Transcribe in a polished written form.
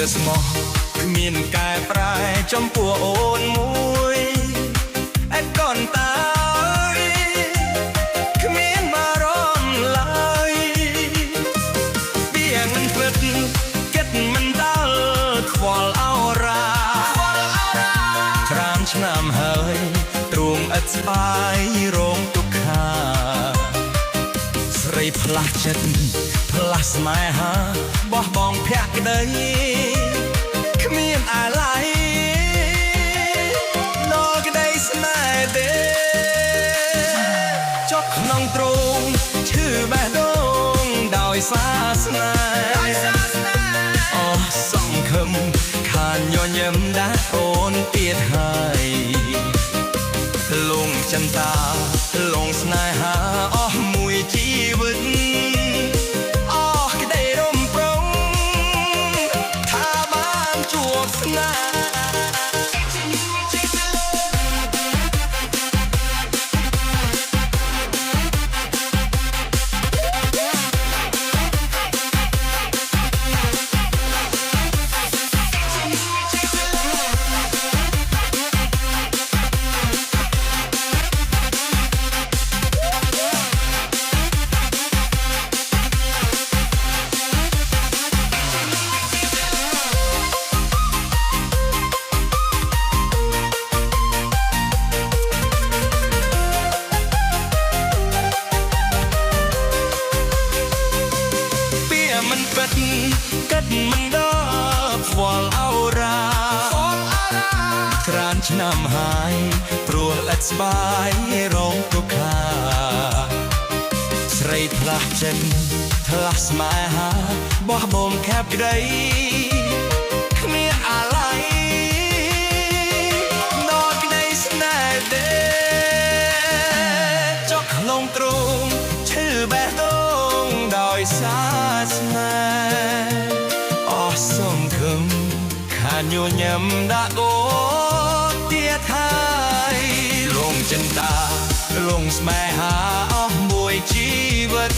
chưa small គ្មានកែប្រែចំពោះអូនមួយអែកូនតើគ្មានបារម្ភឡើយវាមិនពិតគិតមិនដល់ខ្វល់អរ៉ាច្រើនឆ្នាំហើយទ្រូងឥតស្បាយរងទុក្ខាស្រីផ្លាស់ចិត្តផ្លាស់ស្នេហាបោះបង់ភក្តីគ្មានអាឡ័យដល់ក្តីស្នេហ៍ទេចុកក្នុងទ្រូងឈឺបេះដូងដោយសារស្នេហ៍អស់សង្ឃឹមខានញញឹមដាក់អូនទៀតហើយលងចន្ទាលងស្នេហាអស់មួយជីវិតអស់ក្តីរំប្រងថាបានជួបស្នេហ៍មិនពិតគិតមិនដល់ខ្វល់អរ៉ាច្រើនឆ្នាំហើយព្រោះឥតស្បាយរងទុក្ខាស្រីផ្លាស់ចិត្តផ្លាស់ស្នេហាបោះបង់ខែបក្តីគ្មានអាឡ័យដល់ក្តីស្នេហ៍ទេចុកក្នុងទ្រូងឈឺបេះដូងដោយសារស្នេហ៍អស់សង្ឃឹមខានញញឹមដាក់អូនទៀតហើយលងចិន្តាលងស្នេហាអស់មួយជីវិត